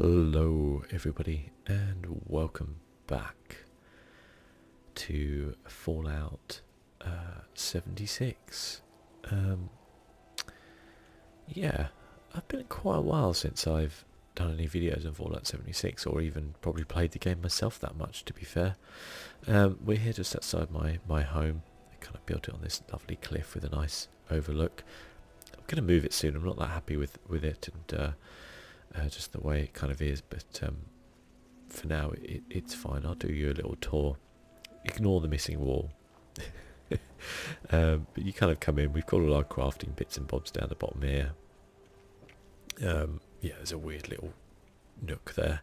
Hello everybody and welcome back to Fallout 76. Yeah, I've been quite a while since I've done any videos on Fallout 76 or even probably played the game myself that much, to be fair. We're here just outside my home. I kind of built it on this lovely cliff with a nice overlook. I'm going to move it soon. I'm not that happy with it and just the way it kind of is, but for now it's fine. I'll do you a little tour. Ignore the missing wall. But you kind of come in. We've got all our crafting bits and bobs down the bottom here. Yeah, there's a weird little nook there.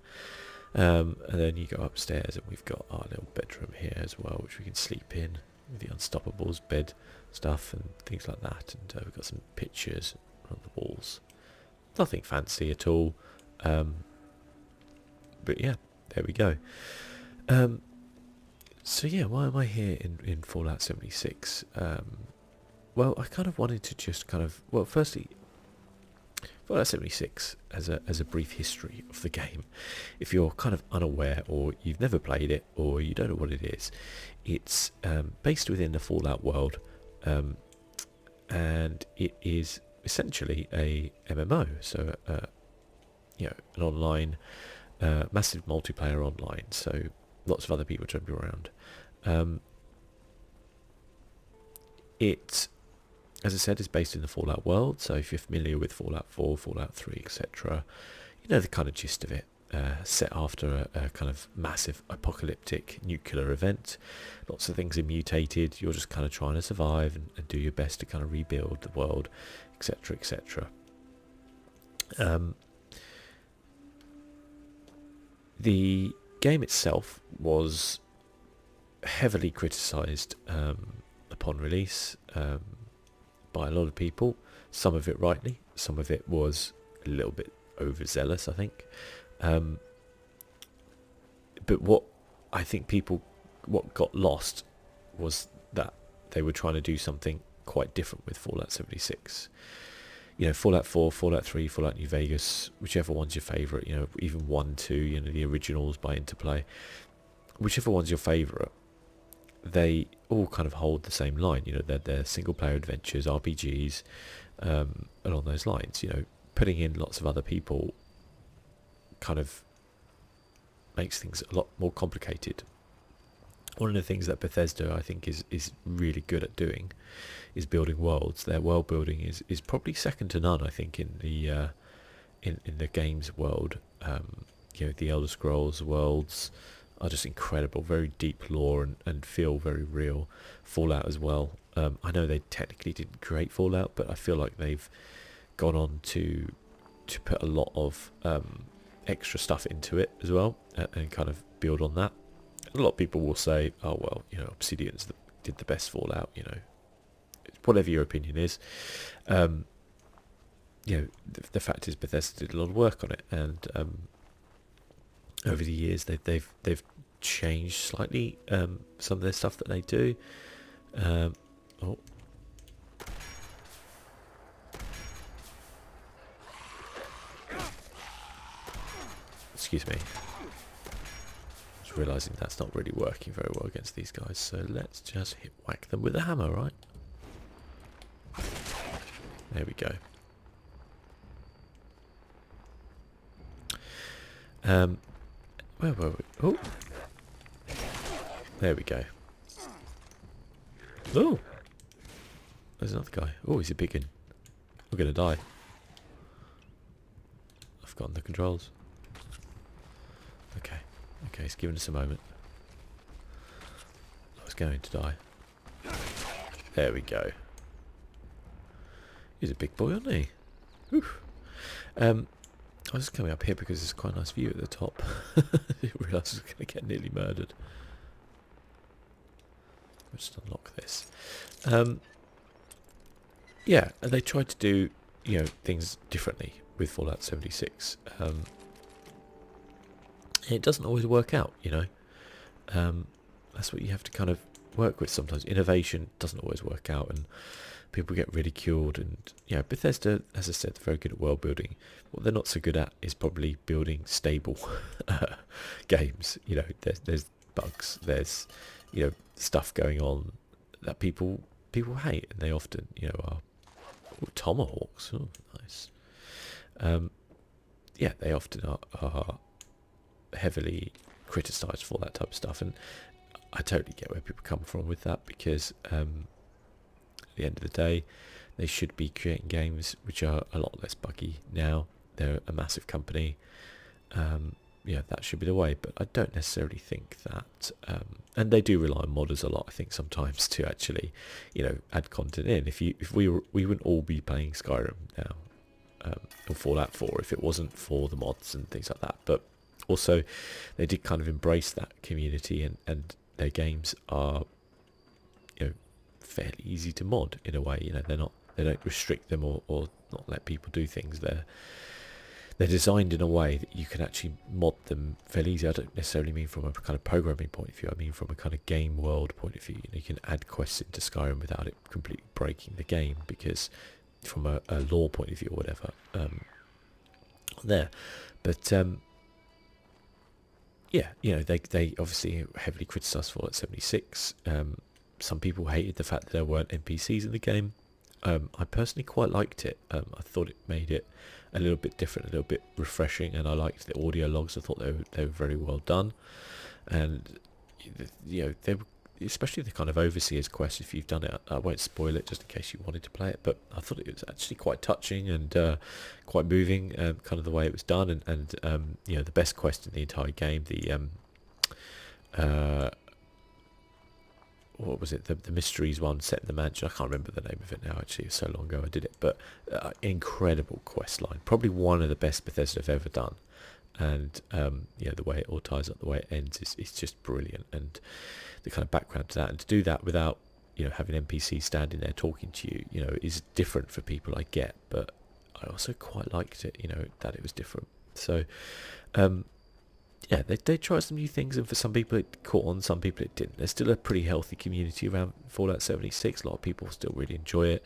And then you go upstairs and we've got our little bedroom here as well, which we can sleep in with the Unstoppables bed stuff and things like that. And we've got some pictures on the walls. Nothing fancy at all, but yeah, there we go. So yeah, why am I here in Fallout 76? Well, I kind of wanted to just firstly, Fallout 76 as a brief history of the game. If you're kind of unaware or you've never played it or you don't know what it is, it's based within the Fallout world, and it is essentially a MMO, so an online, massive multiplayer online, so lots of other people jumping around. It, as I said, is based in the Fallout world, so if you're familiar with Fallout 4, Fallout 3, etc., you know the kind of gist of it. Set after a kind of massive apocalyptic nuclear event. Lots of things are mutated. You're just kind of trying to survive and do your best to kind of rebuild the world, etc., etc. The game itself was heavily criticised upon release by a lot of people. Some of it rightly, some of it was a little bit overzealous, I think. But what I think what got lost was that they were trying to do something quite different with Fallout 76. You know, Fallout 4, Fallout 3, Fallout New Vegas, whichever one's your favourite, you know, even 1, 2, you know, the originals by Interplay, whichever one's your favourite, they all kind of hold the same line, you know, they're single-player adventures, RPGs, along those lines. You know, putting in lots of other people kind of makes things a lot more complicated. One of the things that Bethesda, I think, is really good at doing is building worlds. Their world building is probably second to none, I think, in the games world. You know, the Elder Scrolls worlds are just incredible, very deep lore and feel very real. Fallout as well. I know they technically didn't create Fallout, but I feel like they've gone on to put a lot of extra stuff into it as well, and kind of build on that. A lot of people will say, oh well, you know, Obsidian did the best Fallout, you know, whatever your opinion is. You know, the fact is Bethesda did a lot of work on it, and over the years they've changed slightly some of their stuff that they do. Oh. Excuse me. Just realising that's not really working very well against these guys, so let's just whack them with a hammer, right? There we go. Where were we? Oh! There we go. Oh! There's another guy. Oh, he's a big one. We're going to die. I've forgotten the controls. Okay, he's giving us a moment. I was going to die. There we go. He's a big boy, isn't he? Whew. I was just coming up here because there's quite a nice view at the top. I didn't realise I was going to get nearly murdered. I'll just unlock this. Yeah, and they tried to do, you know, things differently with Fallout 76. It doesn't always work out, you know. That's what you have to kind of work with sometimes. Innovation doesn't always work out, and people get ridiculed, and Bethesda, as I said, they're very good at world building. What they're not so good at is probably building stable games. There's bugs, there's stuff going on that people hate, and they often are tomahawks. Oh, nice. They often are heavily criticised for that type of stuff, and I totally get where people come from with that, because at the end of the day, they should be creating games which are a lot less buggy now. They're a massive company. That should be the way, but I don't necessarily think that, and they do rely on modders a lot, I think, sometimes, to actually add content in. If we wouldn't all be playing Skyrim now, or Fallout 4, if it wasn't for the mods and things like that. But also, they did kind of embrace that community, and their games are fairly easy to mod in a way. They don't restrict them or not let people do things. They're designed in a way that you can actually mod them fairly easy. I don't necessarily mean from a kind of programming point of view. I mean from a kind of game world point of view. You can add quests into Skyrim without it completely breaking the game, because from a lore point of view or whatever, there. But they obviously heavily criticised Fallout 76. Some people hated the fact that there weren't NPCs in the game. I personally quite liked it. I thought it made it a little bit different, a little bit refreshing, and I liked the audio logs. I thought they were very well done, and they were, especially the kind of overseer's quest. If you've done it, I won't spoil it just in case you wanted to play it, but I thought it was actually quite touching and quite moving, kind of the way it was done, and the best quest in the entire game, what was it, the mysteries one set in the mansion. I can't remember the name of it now, actually. It was so long ago I did it, but incredible quest line, probably one of the best Bethesda have ever done. And the way it all ties up, the way it ends is just brilliant, and the kind of background to that, and to do that without having NPCs standing there talking to you, is different for people, I get, but I also quite liked it, that it was different. So they tried some new things, and for some people it caught on, some people it didn't. There's still a pretty healthy community around Fallout 76. A lot of people still really enjoy it,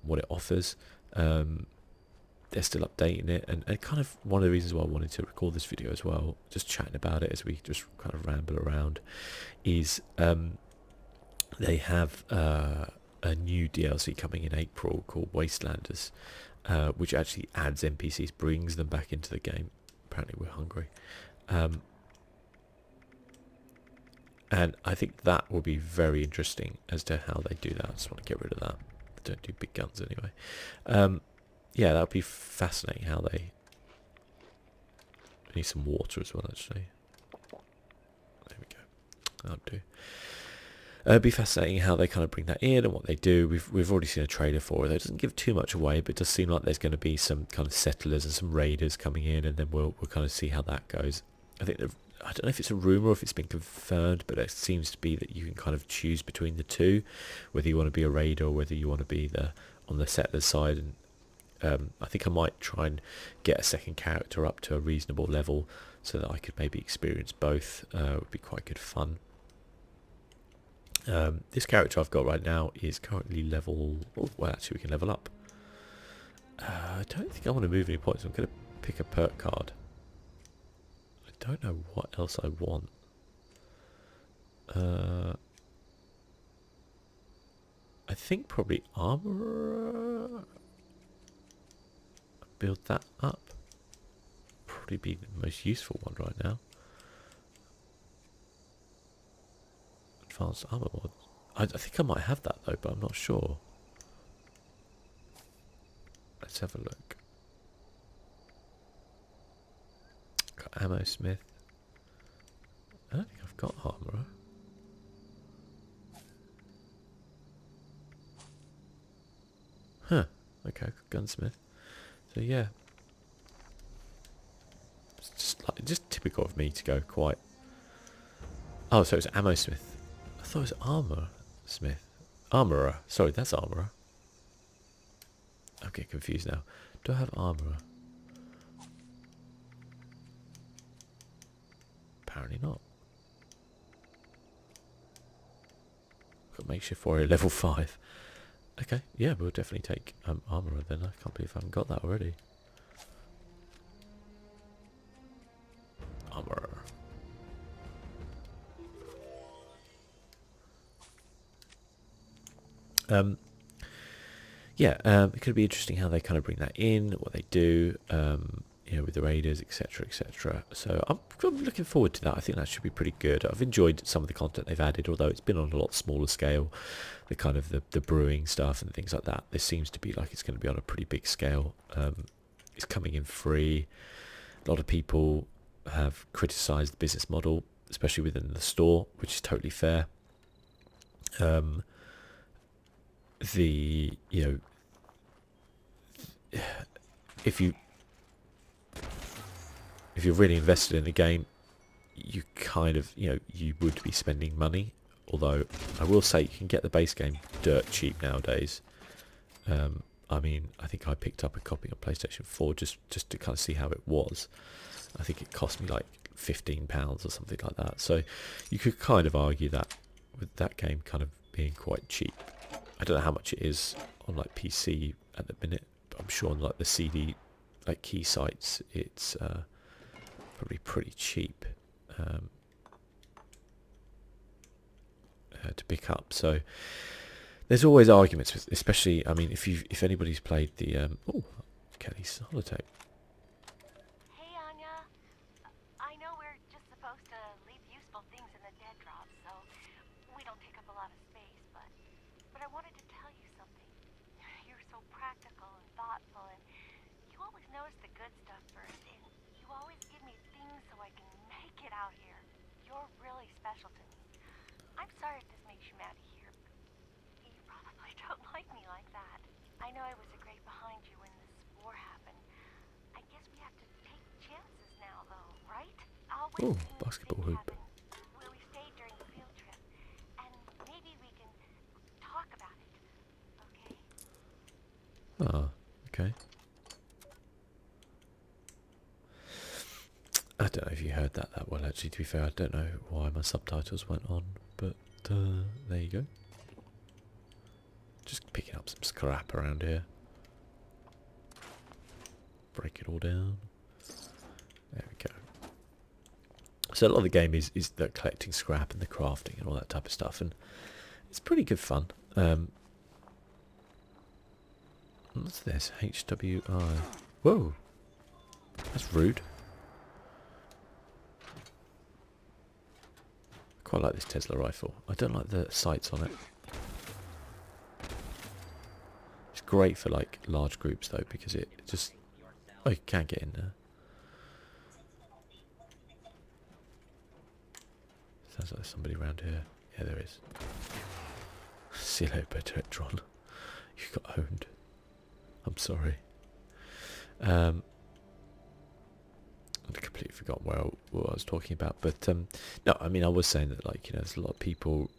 what it offers. They're still updating it, and kind of one of the reasons why I wanted to record this video as well, just chatting about it as we just kind of ramble around, is they have a new DLC coming in April called Wastelanders, which actually adds NPCs, brings them back into the game. Apparently we're hungry. And I think that will be very interesting as to how they do that. I just want to get rid of that. I don't do big guns anyway. That would be fascinating how they... I need some water as well, actually. There we go. That'll do. It'd be fascinating how they kind of bring that in and what they do. We've already seen a trailer for it. It doesn't give too much away, but it does seem like there's going to be some kind of settlers and some raiders coming in, and then we'll kind of see how that goes. I think I don't know if it's a rumour or if it's been confirmed, but it seems to be that you can kind of choose between the two, whether you want to be a raider or whether you want to be on the settlers side. And I think I might try and get a second character up to a reasonable level so that I could maybe experience both. It would be quite good fun. This character I've got right now is currently level... Oh, well, actually we can level up. I don't think I want to move any points. I'm going to pick a perk card. I don't know what else I want. I think probably armor. Build that up. Probably be the most useful one right now. Advanced armor mod. I think I might have that though, but I'm not sure. Let's have a look. Got ammo smith. I don't think I've got armor. Huh. Okay, gunsmith. So yeah. It's just typical of me to go quite... Oh, so it's ammo smith. I thought it was armor smith. Armorer. Sorry, that's armorer. I'm getting confused now. Do I have armorer? Apparently not. Got makeshift warrior level 5. Okay, yeah, we'll definitely take armourer then. I can't believe I haven't got that already. Armourer. Yeah, it could be interesting how they kind of bring that in, what they do, you know, with the raiders, etc., etc. So I'm looking forward to that. I think that should be pretty good. I've enjoyed some of the content they've added, although it's been on a lot smaller scale. The kind of the brewing stuff and things like that. This seems to be like it's going to be on a pretty big scale. It's coming in free. A lot of people have criticised the business model, especially within the store, which is totally fair. You know, if you're really invested in the game, you kind of, you know, you would be spending money. Although I will say you can get the base game dirt cheap nowadays. I mean, I think I picked up a copy on PlayStation 4 just to kind of see how it was. I think it cost me like £15 or something like that. So you could kind of argue that with that game kind of being quite cheap. I don't know how much it is on like PC at the minute, but I'm sure on like the CD like key sites it's probably pretty cheap to pick up. So there's always arguments with, especially, I mean, if anybody's played the oh, Kelly's holotape. Hey Anya, I know we're just supposed to leave useful things in the dead drop, so we don't take up a lot of space, but I wanted to tell you something. You're so practical and thoughtful, and you always notice the good stuff first, and you always give me things so I can make it out here. You're really special to me. I'm sorry if this makes you mad to hear, but you probably don't like me like that. I know I was a great behind you when this war happened. I guess we have to take chances now, though, right? I'll wait Oh, in the basketball big hoop. cabin where we stayed during the field trip, and maybe we can talk about it, okay? Ah, okay. I don't know if you heard that well, actually, to be fair. I don't know why my subtitles went on, but there you go. Just picking up some scrap around here. Break it all down. There we go. So a lot of the game is the collecting scrap and the crafting and all that type of stuff, and it's pretty good fun. What's this? HWI. Whoa, that's rude. I quite like this Tesla rifle. I don't like the sights on it. It's great for like large groups though, because it just, oh, you can't get in there. Sounds like there's somebody around here. Yeah, there is. See you later, Petron. You got owned. I'm sorry. I'd completely forgotten what I was talking about, but no, I mean, I was saying that, like, you know, there's a lot of people,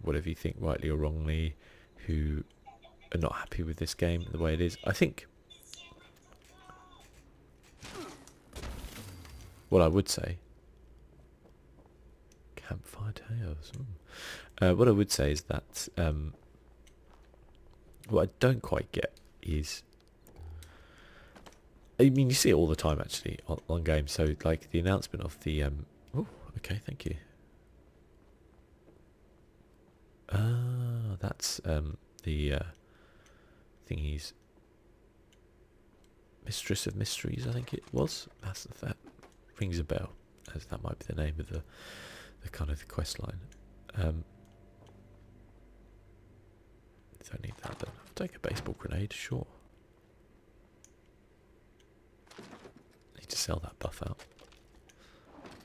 whatever you think, rightly or wrongly, who are not happy with this game the way it is. I think what I would say, campfire tales. What I would say is that what I don't quite get is, I mean, you see it all the time actually on games. So like the announcement of the oh, okay, thank you. Ah, that's the thingy's Mistress of Mysteries, I think it was. That rings a bell, as that might be the name of the kind of the quest line. Don't need that then. I'll take a baseball grenade, sure. Need to sell that buff out.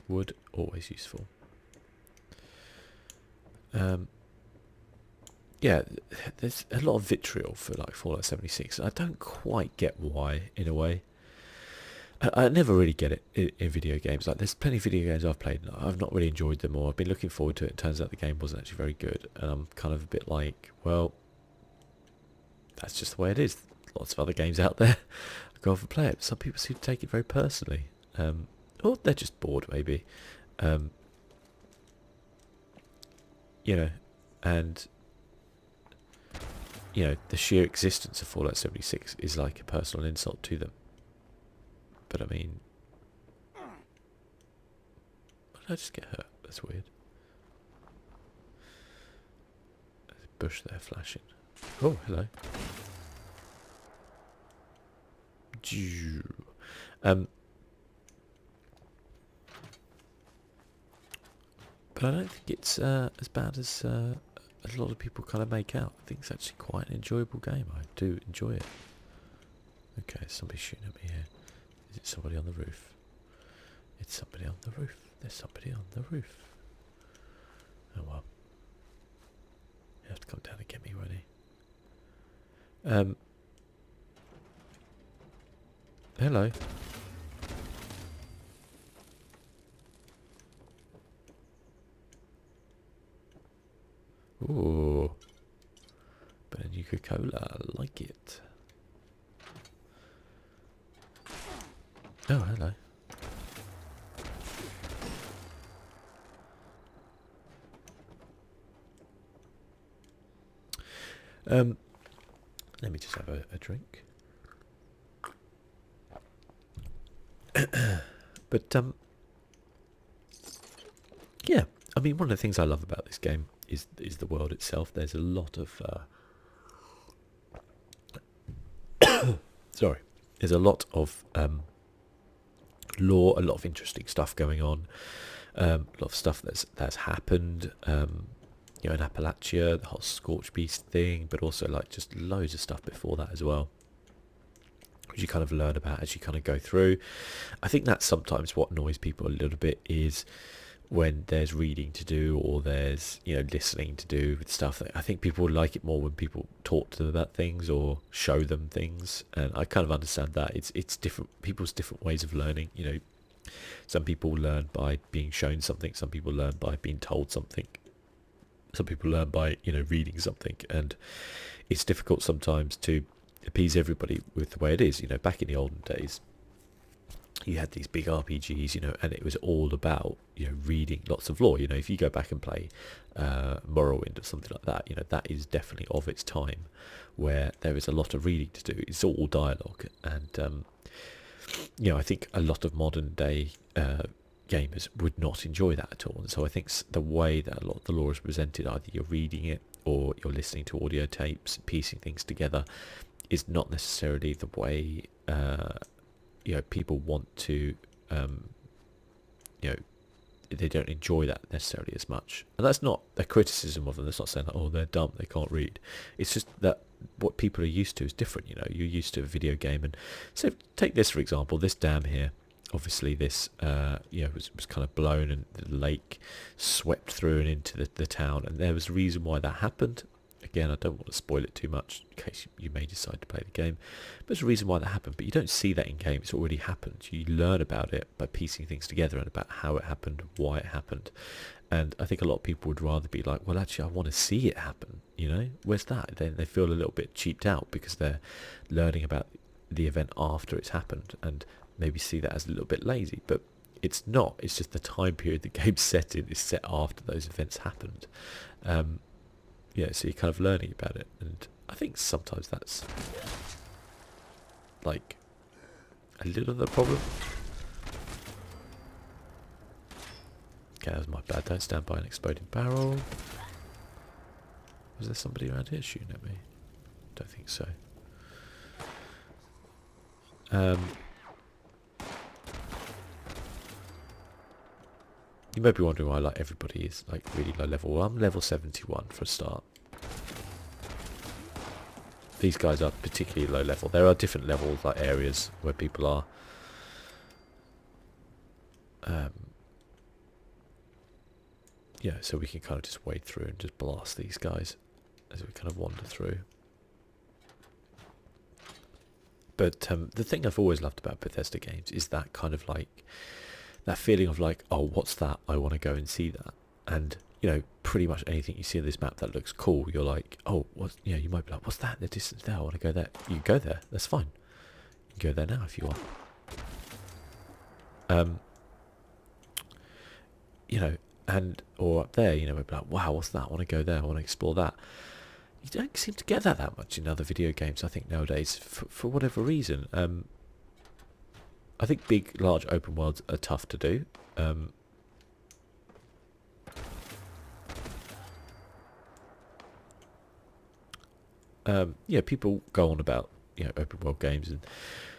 Wood, always useful. Yeah, there's a lot of vitriol for like Fallout 76. I don't quite get why, in a way. I never really get it in video games. Like, there's plenty of video games I've played and I've not really enjoyed them, or I've been looking forward to it. It turns out the game wasn't actually very good, and I'm kind of a bit like, well, that's just the way it is. Lots of other games out there. Go off and play it. Some people seem to take it very personally. Or they're just bored, maybe. You know, and you know, the sheer existence of Fallout 76 is like a personal insult to them. But I mean, why did I just get hurt? That's weird. There's a bush there flashing. Oh, hello. But I don't think it's as bad as a lot of people kind of make out. I think it's actually quite an enjoyable game. I do enjoy it. Okay, somebody's shooting at me here. Is it somebody on the roof? It's somebody on the roof. There's somebody on the roof. Oh well. You have to come down and get me, won't he? Hello. Ooh. But a Coca-Cola, I like it. Oh, hello. Let me just have a drink. But yeah, I mean, one of the things I love about this game is the world itself. There's a lot of sorry, there's a lot of lore, a lot of interesting stuff going on, a lot of stuff that's happened. You know, in Appalachia, the whole Scorch Beast thing, but also like just loads of stuff before that as well, which you kind of learn about as you kind of go through. I think that's sometimes what annoys people a little bit, is when there's reading to do or there's, you know, listening to do with stuff. I think people like it more when people talk to them about things or show them things, and I kind of understand that. It's different, people's different ways of learning. You know, some people learn by being shown something, some people learn by being told something, some people learn by, you know, reading something, and it's difficult sometimes to appease everybody with the way it is. You know, back in the olden days, you had these big RPGs, you know, and it was all about, you know, reading lots of lore. You know, if you go back and play Morrowind or something like that, you know, that is definitely of its time, where there is a lot of reading to do. It's all dialogue, and you know, I think a lot of modern day gamers would not enjoy that at all. And so I think the way that a lot of the lore is presented, either you're reading it or you're listening to audio tapes, piecing things together, is not necessarily the way you know, people want to, you know, they don't enjoy that necessarily as much. And that's not a criticism of them. That's not saying that, oh, they're dumb, they can't read. It's just that what people are used to is different. You know, you're used to a video game. And so take this, for example, this dam here. Obviously this, you know, was kind of blown, and the lake swept through and into the town. And there was a reason why that happened. Again, I don't want to spoil it too much in case you may decide to play the game. But there's a reason why that happened, but you don't see that in game. It's already happened. You learn about it by piecing things together and about how it happened, why it happened. And I think a lot of people would rather be like, well, actually, I want to see it happen. You know, where's that? Then they feel a little bit cheaped out because they're learning about the event after it's happened, and maybe see that as a little bit lazy. But it's not. It's just the time period the game's set in is set after those events happened. Yeah, so you're kind of learning about it, and I think sometimes that's like a little of the problem. Okay, that was my bad. Don't stand by an exploding barrel. Was there somebody around here shooting at me? Don't think so. You may be wondering why, like, everybody is like really low level. Well, I'm level 71 for a start. These guys are particularly low level. There are different levels, like areas where people are. Yeah, so we can kind of just wade through and just blast these guys as we kind of wander through. But the thing I've always loved about Bethesda games is that kind of like, that feeling of like, oh, what's that? I want to go and see that. And, you know, pretty much anything you see on this map that looks cool, you're like, oh, what's, you know, you might be like, what's that in the distance there? I want to go there. You go there. That's fine. You can go there now if you want. You know, and, or up there, you know, we'd be like, wow, what's that? I want to go there. I want to explore that. you don't seem to get that much in other video games, I think, nowadays, for whatever reason. I think big, large open worlds are tough to do. Yeah, people go on about, open world games, and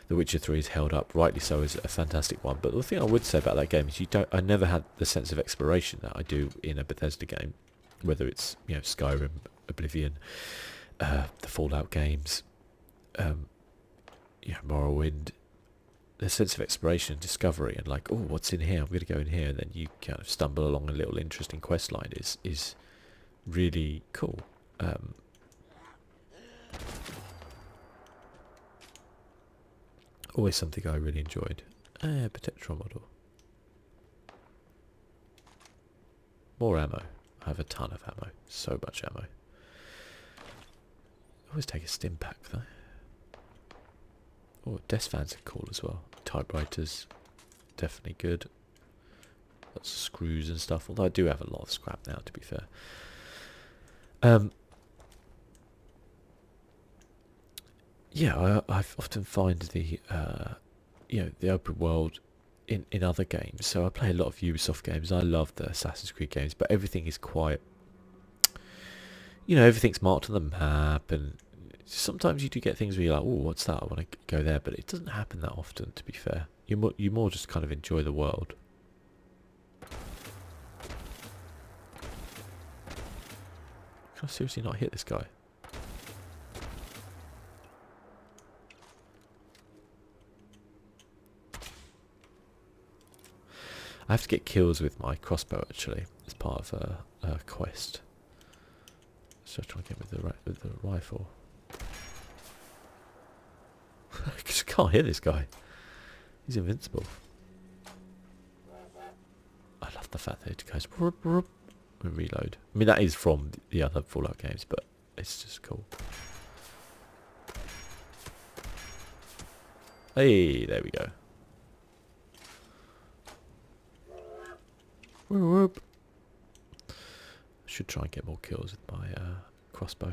The Witcher 3 is held up, rightly so, as a fantastic one. But the thing I would say about that game is I never had the sense of exploration that I do in a Bethesda game, whether it's Skyrim, Oblivion, the Fallout games, Morrowind. The sense of exploration and discovery, and like, oh, what's in here? I'm going to go in here, and then you kind of stumble along a little interesting quest line is really cool. Always something I really enjoyed. Protectron model. More ammo. I have a ton of ammo. So much ammo. Always take a stim pack though. Oh, desk fans are cool as well. Typewriters, definitely good. Lots of screws and stuff. Although I do have a lot of scrap now, to be fair. Yeah, I often find the the open world in other games. So I play a lot of Ubisoft games. I love the Assassin's Creed games, but everything is quite, everything's marked on the map, and sometimes you do get things where you're like, oh, what's that? I want to go there, but it doesn't happen that often, to be fair. You more just kind of enjoy the world. Can I seriously not hit this guy? I have to get kills with my crossbow, actually, as part of a quest. So I try and get with the rifle. I just can't hit this guy. He's invincible. I love the fact that it goes and reload. I mean, that is from the other Fallout games, but it's just cool. Hey, there we go. Whoop. I should try and get more kills with my crossbow.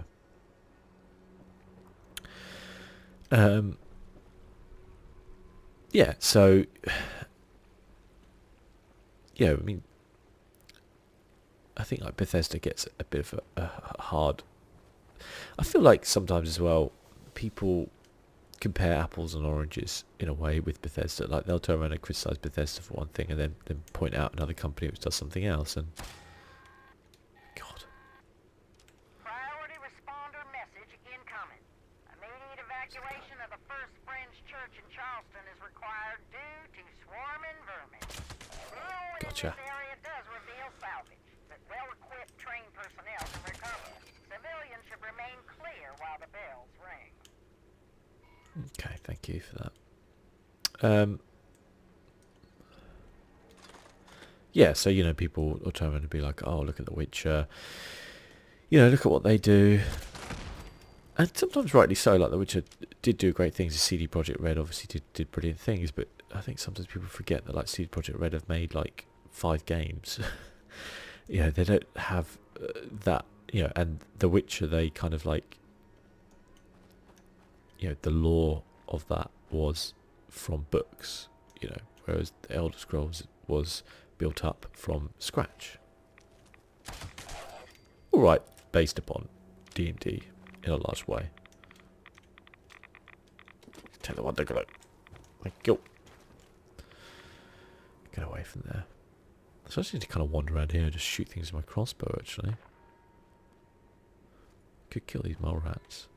Yeah, so yeah, I mean, I think like Bethesda gets a bit of a hard. I feel like sometimes as well, people compare apples and oranges in a way with Bethesda. Like they'll turn around and criticize Bethesda for one thing, and then point out another company which does something else. And God. Priority responder message incoming. Immediate evacuation of the First Friends Church in Charleston is required due to swarming vermin. Ruin Gotcha. in this area does reveal salvage, but well-equipped trained personnel can recover. Civilians should remain clear while the bells ring. Okay, thank you for that. Yeah, so people will turn around and be like, "Oh, look at The Witcher. Look at what they do." And sometimes rightly so. Like The Witcher did do great things. CD Projekt Red obviously did brilliant things, but I think sometimes people forget that like CD Projekt Red have made like 5 games. They don't have that. And The Witcher, they kind of like. The lore of that was from books, whereas the Elder Scrolls was built up from scratch. Alright, based upon D&D in a large way. Take the Wonder Glow. Thank you. Get away from there. So I just need to kind of wander around here and just shoot things with my crossbow, actually. Could kill these mole rats.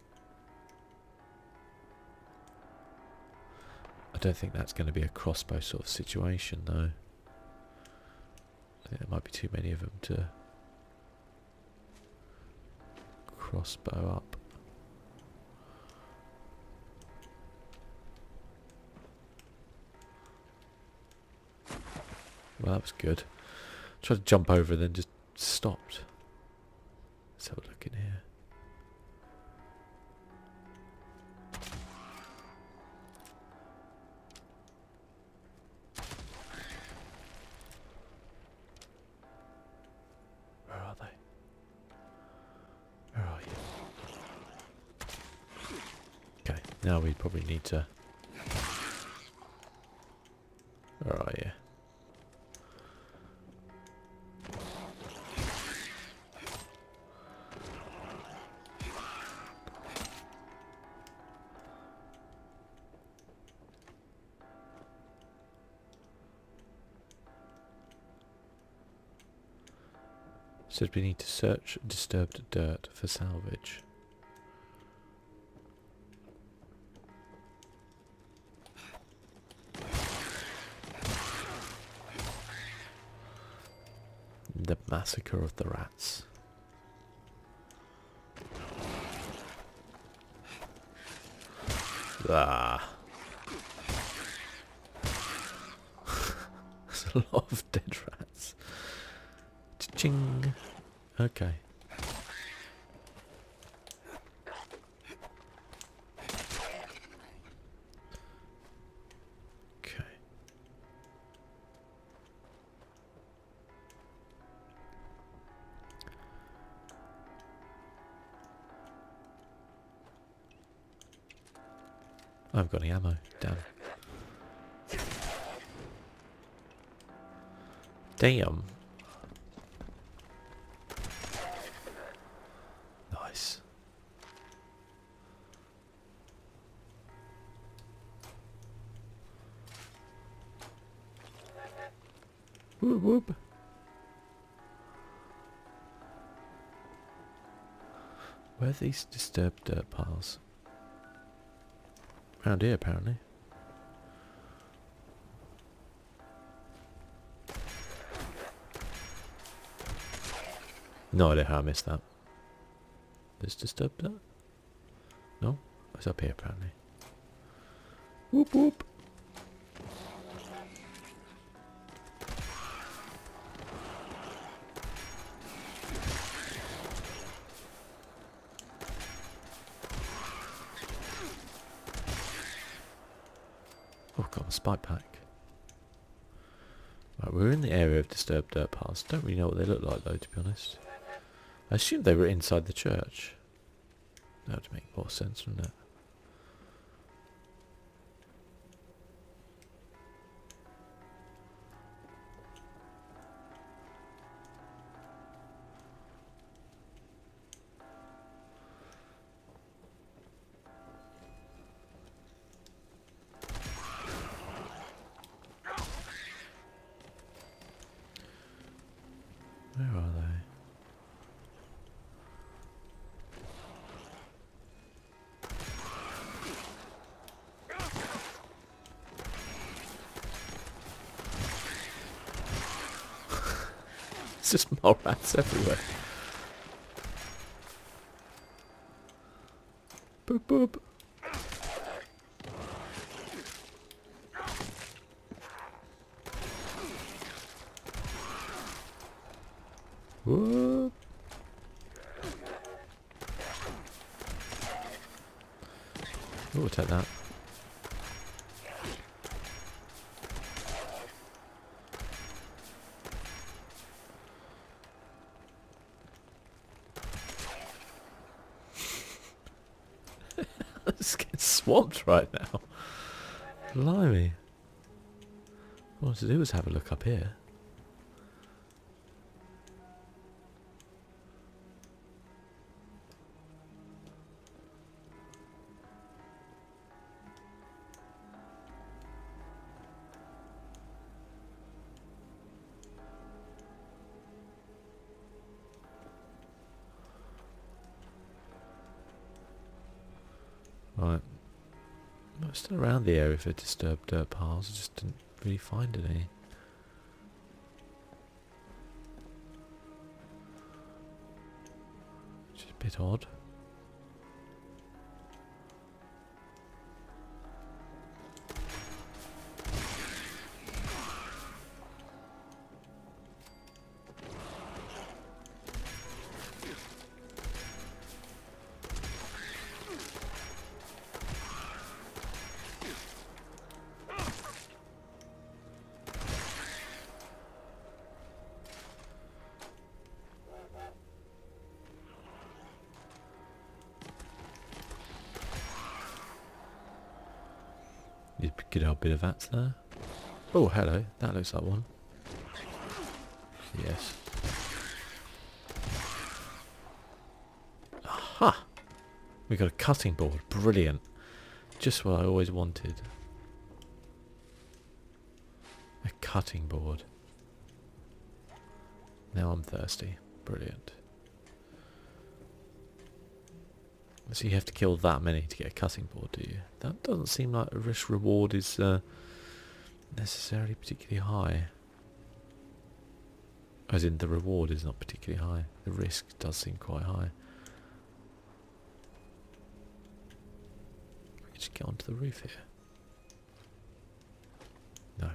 I don't think that's going to be a crossbow sort of situation, though. I think there might be too many of them to crossbow up. Well, that was good. Tried to jump over and then just stopped. Let's have a look in here. Where are they? Where are you? Now we probably need to... Where are you? Says we need to search disturbed dirt for salvage. The massacre of the rats. Ah. There's a lot of dead rats. Ching. Okay. Okay. I haven't got any ammo. Damn. Damn. Nice. Whoop whoop. Where are these disturbed dirt piles? Around here, apparently. No idea how I missed that. There's disturbed dirt? No? It's up here, apparently. Whoop whoop. Oh, got a spike pack. Right, we're in the area of disturbed dirt piles. Don't really know what they look like though, to be honest. I assumed they were inside the church. That would make more sense, wouldn't it? Where are they? It's just mole rats everywhere. Boop boop. Whoop. Oh, we'll take that. Let's get swamped right now. Blimey. What I want to do is have a look up here. Right. I'm still around the area for disturbed dirt piles. I just didn't really find any. Which is a bit odd. You good old bit of VATS there. Oh, hello. That looks like one. Yes. Aha! We got a cutting board. Brilliant. Just what I always wanted. A cutting board. Now I'm thirsty. Brilliant. So you have to kill that many to get a cutting board, do you? That doesn't seem like a risk reward is necessarily particularly high. As in, the reward is not particularly high. The risk does seem quite high. We can just get onto the roof here. No.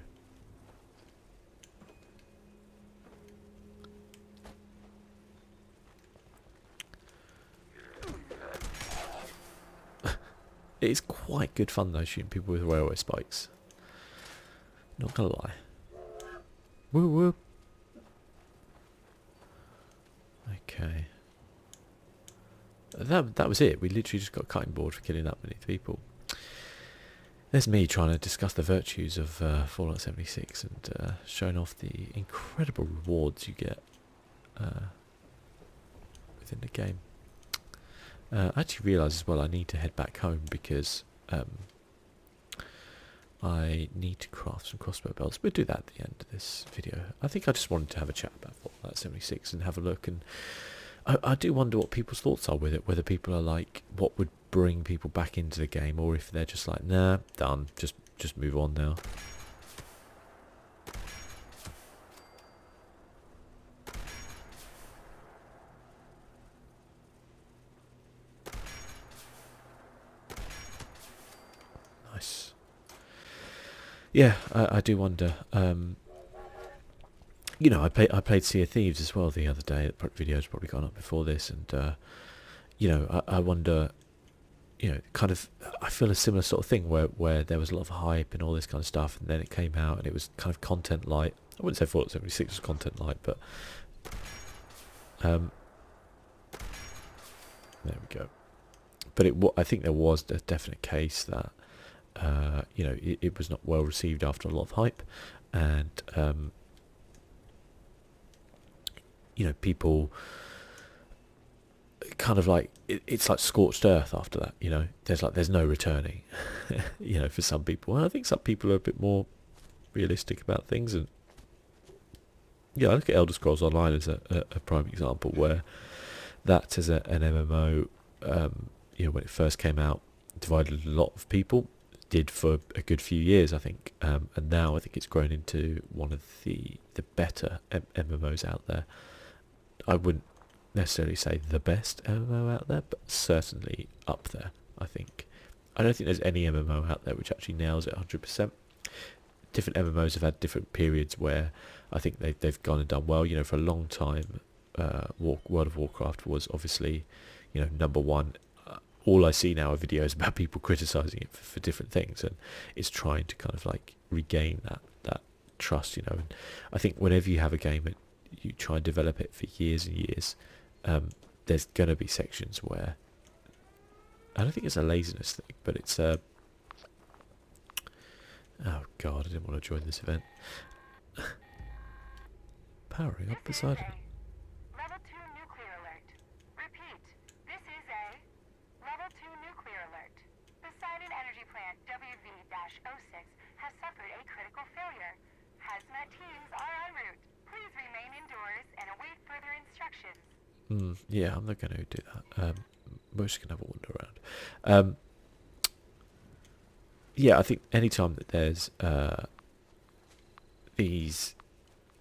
It is quite good fun though, shooting people with railway spikes. Not gonna lie. Woo woo. Okay. That was it. We literally just got a cutting board for killing that many people. There's me trying to discuss the virtues of Fallout 76 and showing off the incredible rewards you get within the game. I actually realise as well I need to head back home because I need to craft some crossbow belts. We'll do that at the end of this video. I think I just wanted to have a chat about Fallout 76 and have a look, and I do wonder what people's thoughts are with it, whether people are like, what would bring people back into the game, or if they're just like, nah, done, just move on now. Nice. Yeah, I do wonder. You know, I played Sea of Thieves as well the other day. The video's probably gone up before this, and you know, I wonder. You know, kind of, I feel a similar sort of thing where there was a lot of hype and all this kind of stuff, and then it came out and it was kind of content light. I wouldn't say Fallout 76 was content light, but there we go. But I think there was a definite case that you know, it was not well received after a lot of hype, and you know, people kind of like it's like scorched earth after that. You know, there's no returning. You know, for some people, and I think some people are a bit more realistic about things. And yeah, I look at Elder Scrolls Online as a prime example where that as an MMO, you know, when it first came out, divided a lot of people. Did for a good few years, I think, and now I think it's grown into one of the better MMOs out there. I wouldn't necessarily say the best MMO out there, but certainly up there, I think. I don't think there's any MMO out there which actually nails it 100%. Different MMOs have had different periods where I think they've gone and done well. You know, for a long time, World of Warcraft was obviously, you know, number one. All I see now are videos about people criticising it for different things, and it's trying to kind of like regain that trust, you know. And I think whenever you have a game and you try and develop it for years and years, there's going to be sections where I don't think it's a laziness thing, but it's a oh god, I didn't want to join this event. Powering up beside it. Level 2 nuclear alert. Repeat, this is a Level 2 nuclear alert. Poseidon Energy Plant WV-06 has suffered a critical failure. Hazmat teams are en route. Please remain indoors and await further instructions. Yeah, I'm not going to do that. We're just going to have a wander around. Yeah, I think any time that there's these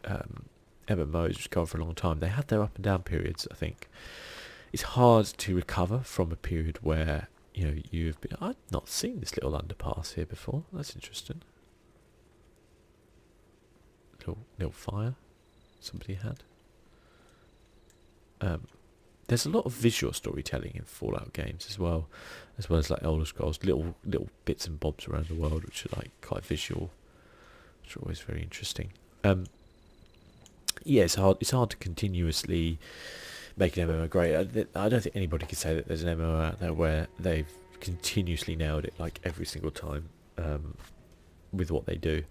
MMOs which go on for a long time, they have their up and down periods, I think. It's hard to recover from a period where, you know, you've been... I've not seen this little underpass here before. That's interesting. Little fire somebody had. There's a lot of visual storytelling in Fallout games as well as like Elder Scrolls. Little bits and bobs around the world which are like quite visual, which are always very interesting. Yeah, it's hard to continuously make an MMO great. I don't think anybody could say that there's an MMO out there where they've continuously nailed it like every single time. with what they do.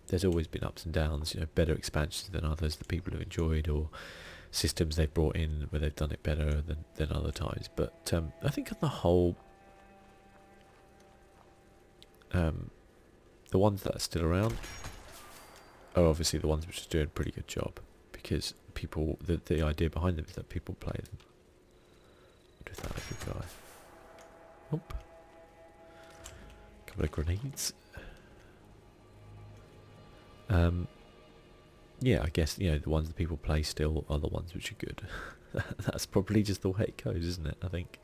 There's always been ups and downs, better expansions than others that people have enjoyed, or systems they've brought in where they've done it better than other times. But I think on the whole, the ones that are still around are obviously the ones which are doing a pretty good job, because people, the idea behind them is that people play them. What is that other guy? Nope. Couple of grenades. Yeah, I guess, the ones that people play still are the ones which are good. That's probably just the way it goes, isn't it? I think.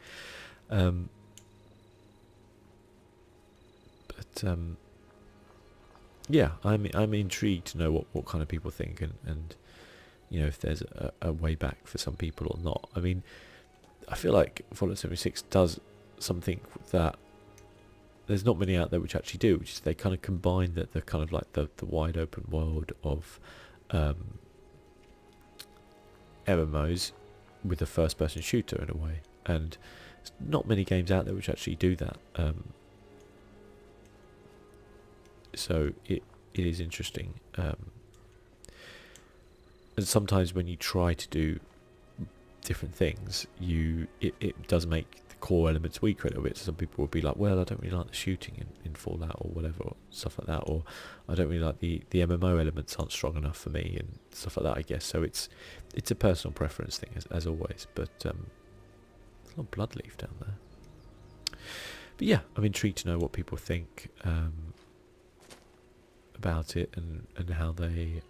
Yeah, I'm intrigued to know what kind of people think, and if there's a way back for some people or not. I mean, I feel like Fallout 76 does something that there's not many out there which actually do, which is they kind of combine the kind of like the wide open world of MMOs with a first person shooter in a way, and there's not many games out there which actually do that. So it is interesting, and sometimes when you try to do different things, it does make the core elements weaker a little bit. So some people will be like, well, I don't really like the shooting in Fallout or whatever, or stuff like that, or I don't really like the MMO elements aren't strong enough for me and stuff like that, I guess. So it's a personal preference thing, as always. But there's a lot of Bloodleaf down there. But yeah, I'm intrigued to know what people think about it, and how they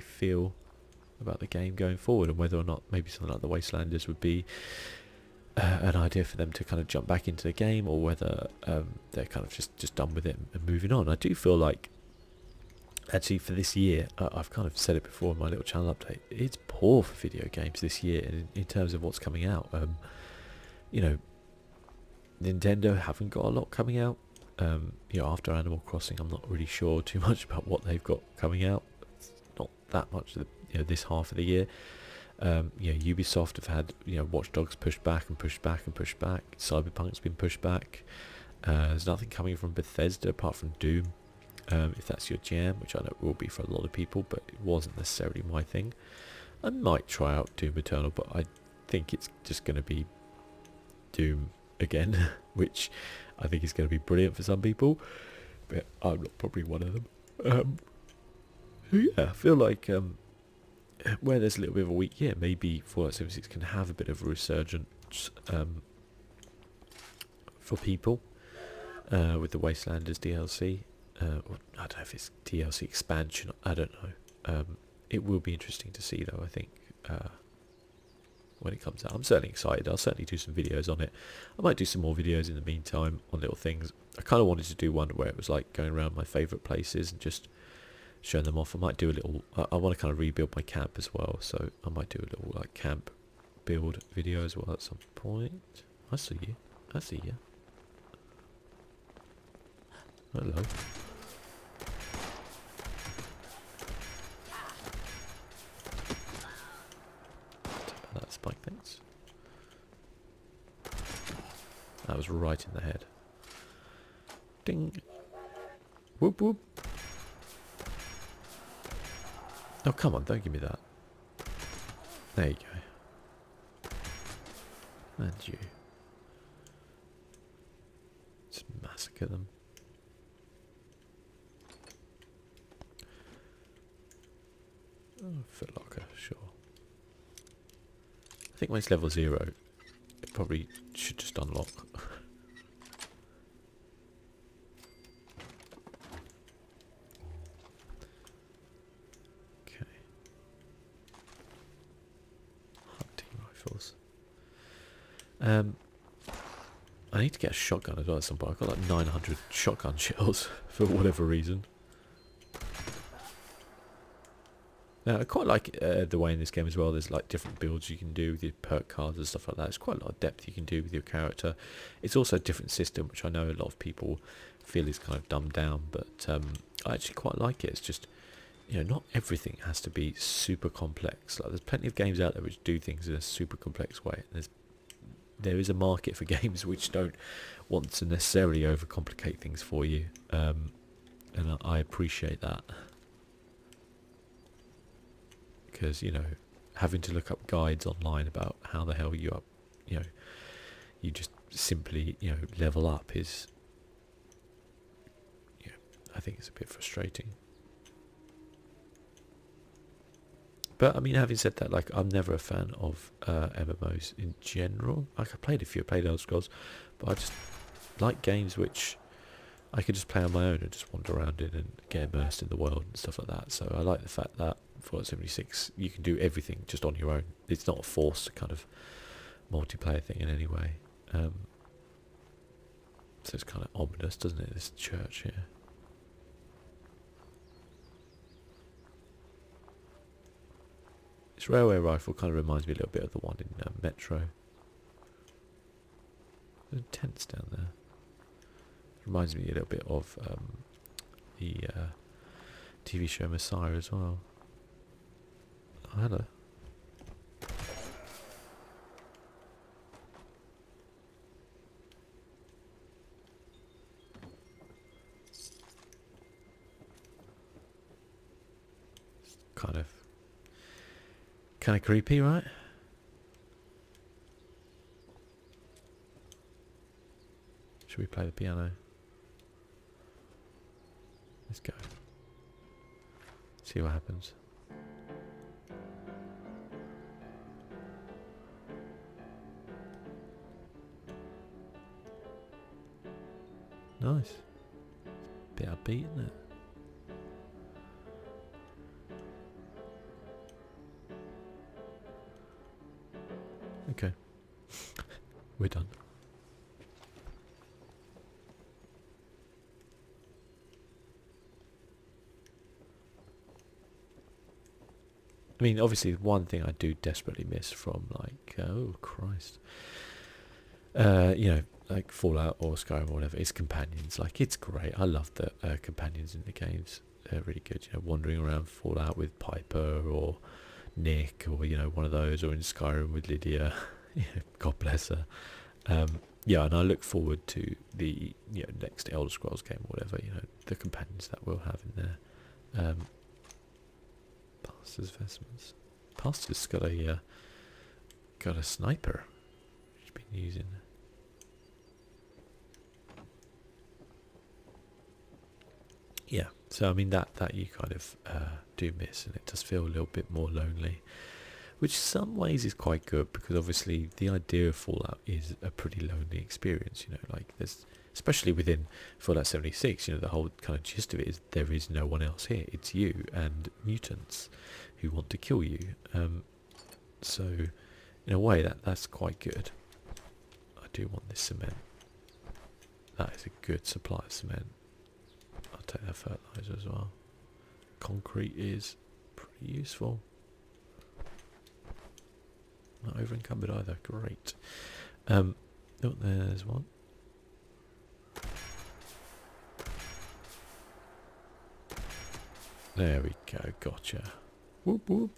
feel about the game going forward, and whether or not maybe something like the Wastelanders would be an idea for them to kind of jump back into the game, or whether they're kind of just done with it and moving on. I do feel like, actually, for this year, I've kind of said it before in my little channel update, it's poor for video games this year in terms of what's coming out. Nintendo haven't got a lot coming out. After Animal Crossing, I'm not really sure too much about what they've got coming out. It's not that much this half of the year. Ubisoft have had Watch Dogs pushed back and pushed back and pushed back. Cyberpunk's been pushed back. There's nothing coming from Bethesda apart from Doom, if that's your jam, which I know it will be for a lot of people, but it wasn't necessarily my thing. I might try out Doom Eternal, but I think it's just going to be Doom again, which I think is going to be brilliant for some people, but I'm not probably one of them. Yeah, I feel like where there's a little bit of a weak year, maybe Fallout 76 can have a bit of a resurgence for people with the Wastelanders DLC. Or I don't know if it's DLC expansion, I don't know. It will be interesting to see, though, I think, when it comes out. I'm certainly excited. I'll certainly do some videos on it. I might do some more videos in the meantime on little things. I kind of wanted to do one where it was like going around my favourite places and just showing them off. I might do a little, I want to kind of rebuild my camp as well, so I might do a little like camp build video as well at some point. I see you. Hello. That spike, thanks. That was right in the head. Ding. Whoop whoop. Oh, come on, don't give me that. There you go. And you. Just massacre them. Oh, footlocker, sure. I think when it's level 0, it probably should just unlock. Okay. Hunting rifles. I need to get a shotgun as well at some point. I've got like 900 shotgun shells for whatever reason. Now, I quite like the way in this game as well, there's like different builds you can do with your perk cards and stuff like that. There's quite a lot of depth you can do with your character. It's also a different system, which I know a lot of people feel is kind of dumbed down, but I actually quite like it. It's just, not everything has to be super complex. Like, there's plenty of games out there which do things in a super complex way. There's there is a market for games which don't want to necessarily overcomplicate things for you, and I appreciate that, because having to look up guides online about how the hell you just simply level up is, I think it's a bit frustrating. But I mean, having said that, like, I'm never a fan of MMOs in general. Like, I played Elder Scrolls, but I just like games which I could just play on my own and just wander around in and get immersed in the world and stuff like that. So I like the fact that Fallout 76, you can do everything just on your own. It's not a forced kind of multiplayer thing in any way. So it's kind of ominous, doesn't it, this church here? This railway rifle kind of reminds me a little bit of the one in Metro. There's tents down there. Reminds me a little bit of the TV show Messiah as well. Oh, hello. Kind of creepy, right? Should we play the piano? Let's go. See what happens. Nice. Bit upbeat, isn't it? Okay. We're done. I mean, obviously, one thing I do desperately miss from, like, oh Christ, like Fallout or Skyrim or whatever, is companions. Like, it's great. I love the companions in the games. They're really good. Wandering around Fallout with Piper or Nick, or one of those, or in Skyrim with Lydia. God bless her. Yeah, and I look forward to the next Elder Scrolls game or whatever. The companions that we'll have in there. Pastor's vestments. Pastor's got a sniper. He's been using. Yeah, so I mean that you kind of do miss, and it does feel a little bit more lonely, which in some ways is quite good, because obviously the idea of Fallout is a pretty lonely experience. Like, there's, especially within Fallout 76, the whole kind of gist of it is there is no one else here. It's you and mutants who want to kill you. So in a way that's quite good. I do want this cement. That is a good supply of cement. I'll take that fertilizer as well. Concrete is pretty useful. Not over encumbered either. Great. Oh, there's one. There we go. Gotcha. Whoop whoop.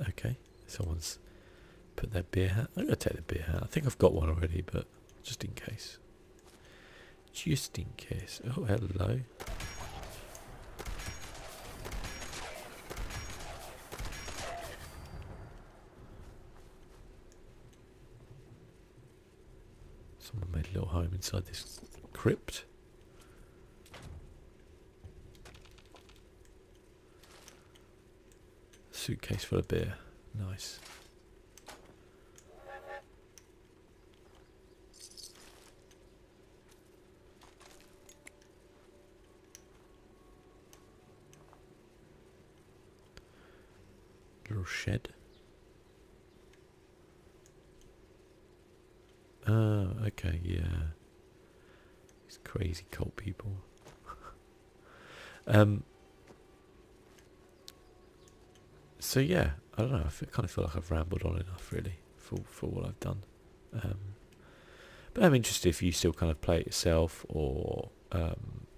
Okay. Someone's put their beer hat. I'm going to take the beer hat. I think I've got one already, but just in case. Just in case. Oh, hello. Someone made a little home inside this crypt. Suitcase full of beer. Nice. Little shed. Oh, okay, yeah. These crazy cult people. So yeah, I don't know. Kind of feel like I've rambled on enough, really, for what I've done. But I'm interested if you still kind of play it yourself, or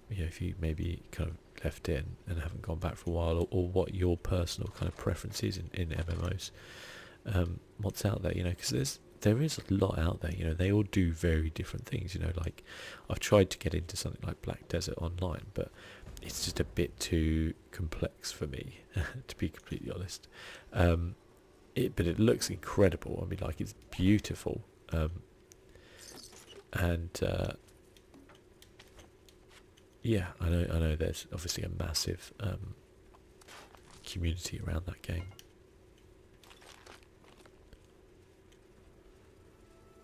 if you maybe kind of left it and haven't gone back for a while, or what your personal kind of preference is in MMOs. What's out there, because there is a lot out there. They all do very different things. Like I've tried to get into something like Black Desert Online, but it's just a bit too complex for me, to be completely honest. But it looks incredible. I mean, like, it's beautiful. Yeah, I know. There's obviously a massive community around that game.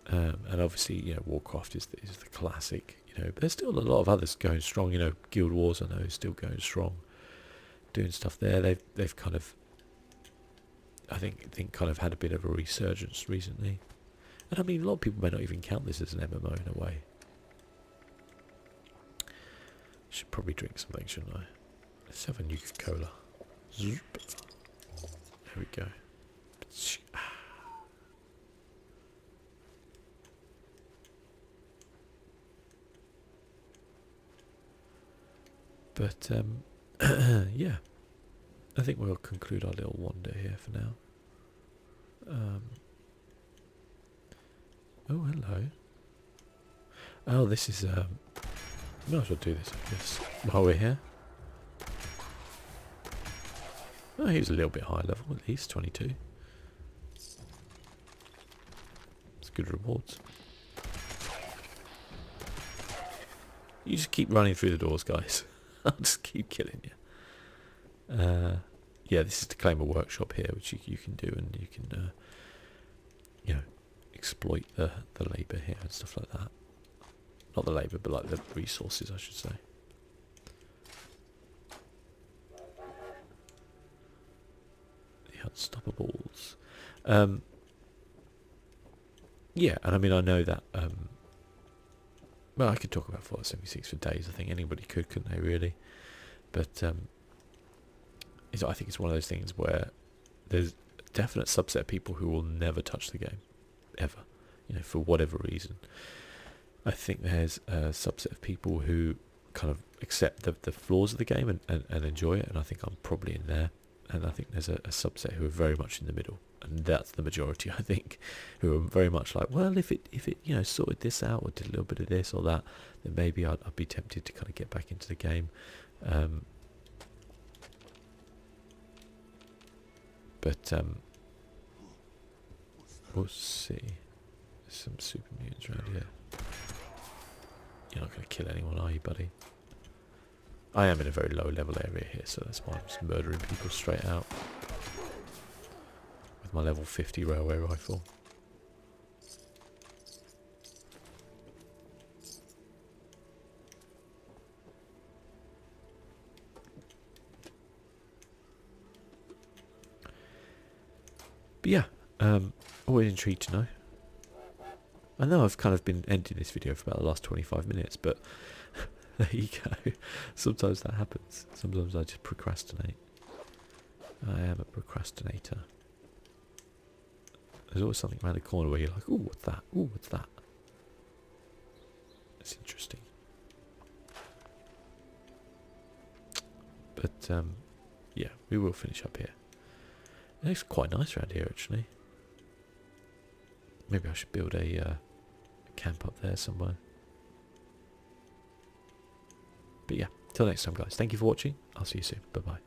And obviously, Warcraft is the classic. But there's still a lot of others going strong. Guild Wars, I know, is still going strong, doing stuff there. They've kind of, I think kind of had a bit of a resurgence recently. And I mean, a lot of people may not even count this as an MMO in a way. Should probably drink something, shouldn't I? Let's have a Nuka-Cola. Zoop. There we go. But, yeah. I think we'll conclude our little wander here for now. Oh, hello. Oh, this is, might as well do this, I guess, while we're here. Oh, he was a little bit higher level, at least, 22. It's good rewards. You just keep running through the doors, guys. I'll just keep killing you. Yeah, this is to claim a workshop here, which you can do, and you can, exploit the labour here and stuff like that. Not the labour, but like the resources, I should say. The Unstoppables. Yeah, and I mean, I know that, well, I could talk about Fallout 76 for days. I think anybody could, couldn't they, really? But I think it's one of those things where there's a definite subset of people who will never touch the game, ever, for whatever reason. I think there's a subset of people who kind of accept the flaws of the game and enjoy it, and I think I'm probably in there. And I think there's a subset who are very much in the middle, and that's the majority, I think, who are very much like, well, if it sorted this out or did a little bit of this or that, then maybe I'd be tempted to kind of get back into the game. But we'll see. There's some super mutants around here. You're not going to kill anyone, are you, buddy? I am in a very low level area here, so that's why I'm just murdering people straight out. With my level 50 railway rifle. But yeah, always intrigued to know. I know I've kind of been ending this video for about the last 25 minutes, but there you go. Sometimes that happens. Sometimes I just procrastinate. I am a procrastinator. There's always something around the corner where you're like, ooh, what's that? Ooh, what's that? It's interesting. But, yeah, we will finish up here. It looks quite nice around here, actually. Maybe I should build a camp up there somewhere. But yeah, till next time, guys. Thank you for watching. I'll see you soon. Bye-bye.